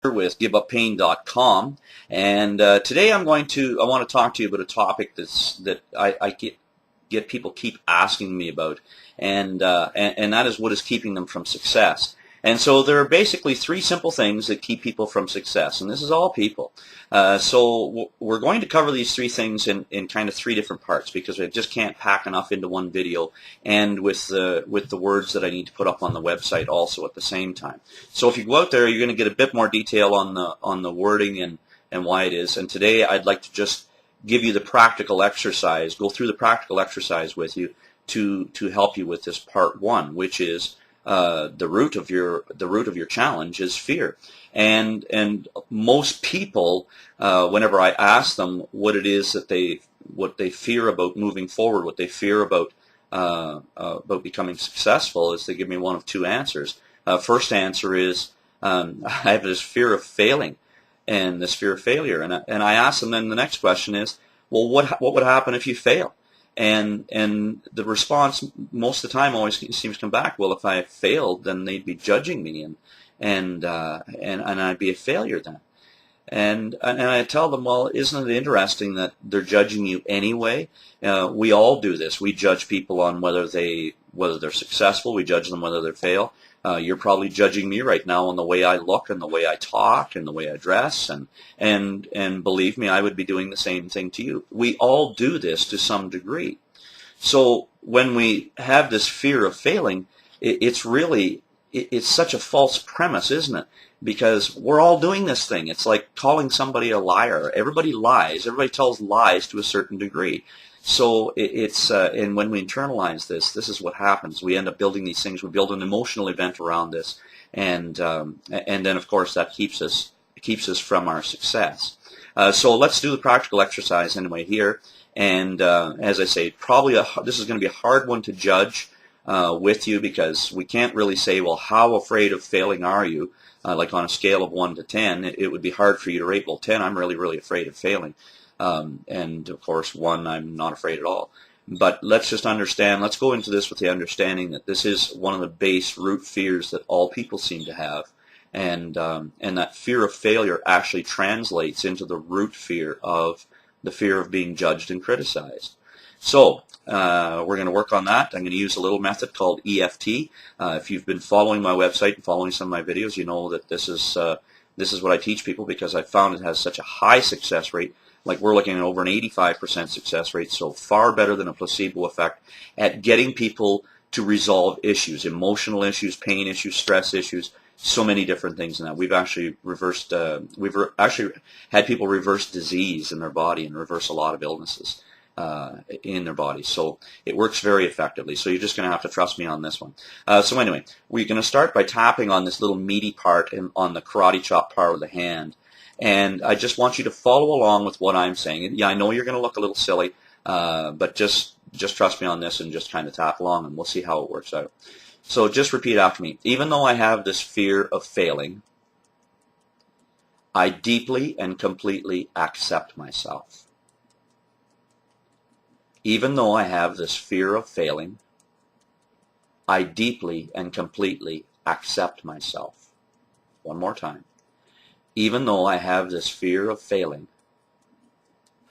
with GiveUpPain.com, and today I want to talk to you about a topic that I get people keep asking me about, and that is what is keeping them from success. And so there are basically three simple things that keep people from success, and this is all people. So we're going to cover these three things in kind of three different parts because I just can't pack enough into one video, and with the words that I need to put up on the website also at the same time. So if you go out there, you're going to get a bit more detail on the wording and why it is. And today I'd like to just give you the practical exercise, go through the practical exercise with you to help you with this part one, which is the root of your challenge is fear. And most people, whenever I ask them what it is that what they fear about moving forward, what they fear about becoming successful, is they give me one of two answers. First answer is I have this fear of failing and this fear of failure, and I ask them then the next question is, well, what would happen if you fail? And the response most of the time always seems to come back, well, if I failed, then they'd be judging me, and I'd be a failure then. And I tell them, well, isn't it interesting that they're judging you anyway? We all do this. We judge people on whether they're successful. We judge them whether they fail. You're probably judging me right now on the way I look and the way I talk and the way I dress, and believe me, I would be doing the same thing to you. We all do this to some degree. So when we have this fear of failing, it's such a false premise, isn't it? Because we're all doing this thing. It's like calling somebody a liar. Everybody lies. Everybody tells lies to a certain degree. So and when we internalize this is what happens. We end up building these things. We build an emotional event around this, and then of course that keeps us from our success. So let's do the practical exercise anyway here. And as I say, probably this is going to be a hard one to judge with you, because we can't really say, well, how afraid of failing are you? Like on a scale of 1 to 10, it would be hard for you to rate, well, 10, I'm really, really afraid of failing. And of course, 1, I'm not afraid at all. But let's just understand, let's go into this with the understanding that this is one of the base root fears that all people seem to have. And that fear of failure actually translates into the root fear of the fear of being judged and criticized. So we're going to work on that. I'm going to use a little method called EFT. If you've been following my website and following some of my videos, you know that this is what I teach people, because I found it has such a high success rate. Like, we're looking at over an 85% success rate, so far better than a placebo effect at getting people to resolve issues, emotional issues, pain issues, stress issues, so many different things in that. We've actually actually had people reverse disease in their body and reverse a lot of illnesses in their body. So it works very effectively. So you're just going to have to trust me on this one. So anyway, we're going to start by tapping on this little meaty part on the karate chop part of the hand. And I just want you to follow along with what I'm saying. Yeah, I know you're going to look a little silly, but just trust me on this and just kind of tap along, and we'll see how it works out. So just repeat after me. Even though I have this fear of failing, I deeply and completely accept myself. Even though I have this fear of failing, I deeply and completely accept myself. One more time. Even though I have this fear of failing,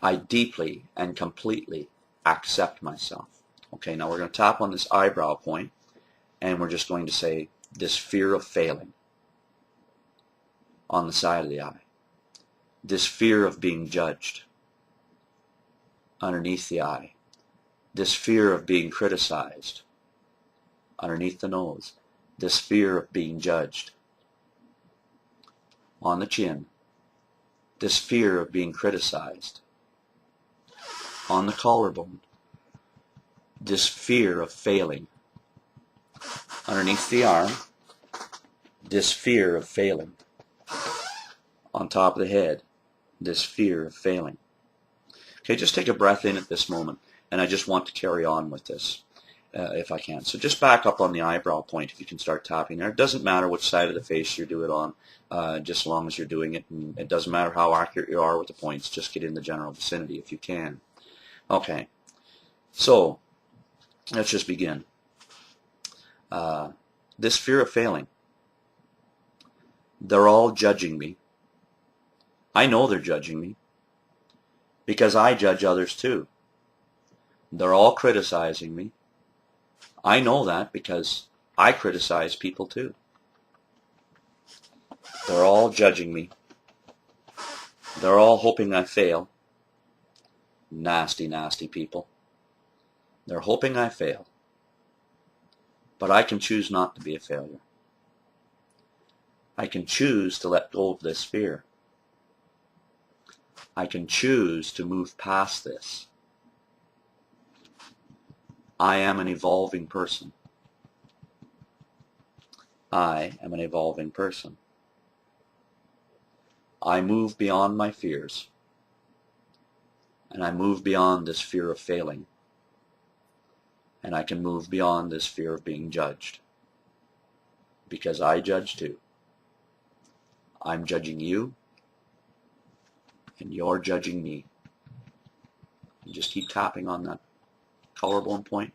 I deeply and completely accept myself. Okay, now we're going to tap on this eyebrow point, and we're just going to say this fear of failing on the side of the eye. This fear of being judged underneath the eye. This fear of being criticized underneath the nose. This fear of being judged on the chin. This fear of being criticized on the collarbone. This fear of failing underneath the arm. This fear of failing on top of the head. This fear of failing. Okay, just take a breath in at this moment, and I just want to carry on with this if I can. So just back up on the eyebrow point if you can start tapping there. It doesn't matter which side of the face you do it on, just as long as you're doing it. And it doesn't matter how accurate you are with the points. Just get in the general vicinity if you can. Okay, so let's just begin. This fear of failing. They're all judging me. I know they're judging me because I judge others too. They're all criticizing me. I know that because I criticize people too. They're all judging me. They're all hoping I fail. Nasty, nasty people. They're hoping I fail. But I can choose not to be a failure. I can choose to let go of this fear. I can choose to move past this. I am an evolving person. I am an evolving person. I move beyond my fears. And I move beyond this fear of failing. And I can move beyond this fear of being judged. Because I judge too. I'm judging you. And you're judging me. You just keep tapping on that collarbone point.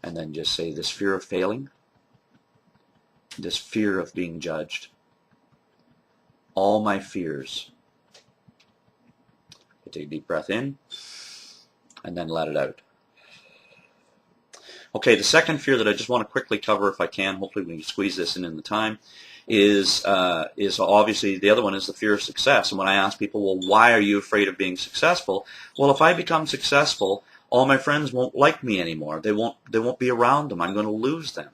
And then just say, this fear of failing. This fear of being judged. All my fears. Take a deep breath in. And then let it out. Okay, the second fear that I just want to quickly cover if I can, hopefully we can squeeze this in the time, is obviously the other one is the fear of success. And when I ask people, well, why are you afraid of being successful? Well, if I become successful, all my friends won't like me anymore. They won't be around them. I'm going to lose them.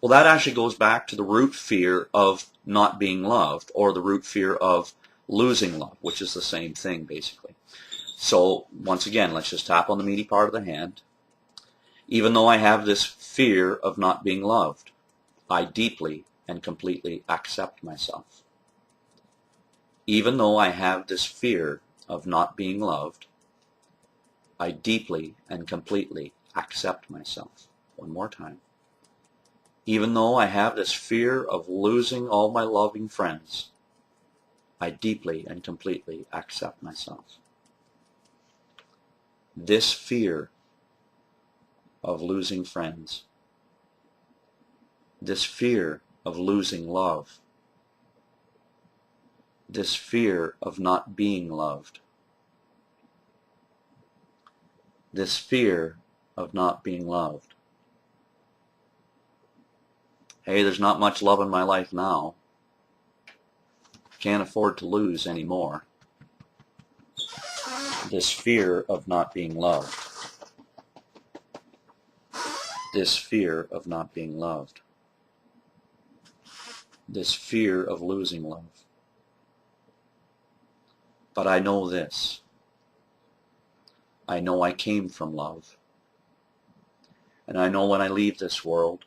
Well, that actually goes back to the root fear of not being loved, or the root fear of losing love, which is the same thing basically. So once again, let's just tap on the meaty part of the hand. Even though I have this fear of not being loved, I deeply and completely accept myself. Even though I have this fear of not being loved, I deeply and completely accept myself. One more time. Even though I have this fear of losing all my loving friends, I deeply and completely accept myself. This fear of losing friends, this fear of losing love, this fear of not being loved, this fear of not being loved. Hey, there's not much love in my life now. Can't afford to lose anymore. This fear of not being loved. This fear of not being loved. This fear of losing love. But I know this. I know I came from love. And I know when I leave this world,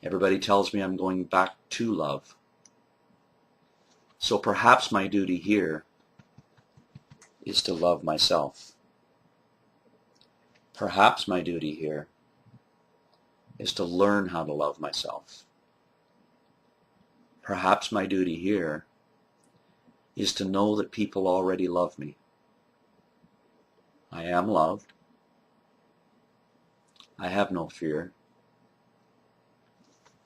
everybody tells me I'm going back to love. So perhaps my duty here is to love myself. Perhaps my duty here is to learn how to love myself. Perhaps my duty here is to know that people already love me. I am loved. I have no fear.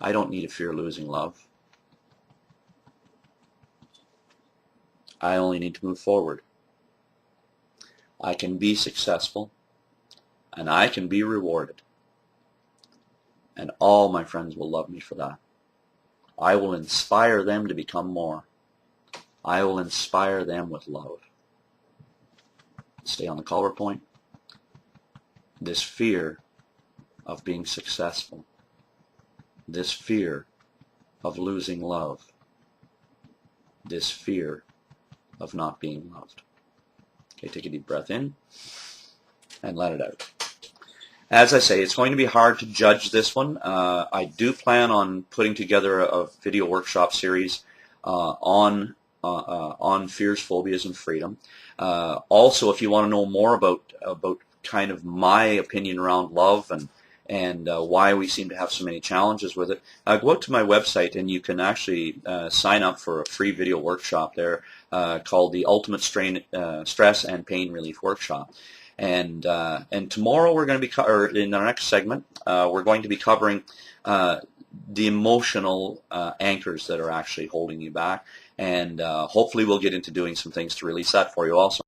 I don't need to fear losing love. I only need to move forward. I can be successful, and I can be rewarded. And all my friends will love me for that. I will inspire them to become more. I will inspire them with love. Stay on the collar point. This fear of being successful, this fear of losing love, this fear of not being loved. Okay, take a deep breath in and let it out. As I say, it's going to be hard to judge this one. I do plan on putting together a video workshop series on fears, phobias, and freedom. Also, if you want to know more about kind of my opinion around love and why we seem to have so many challenges with it, go out to my website and you can actually sign up for a free video workshop there called the Ultimate Stress and Pain Relief Workshop. And tomorrow we're going to be, or in our next segment, we're going to be covering the emotional anchors that are actually holding you back. And hopefully we'll get into doing some things to release that for you also.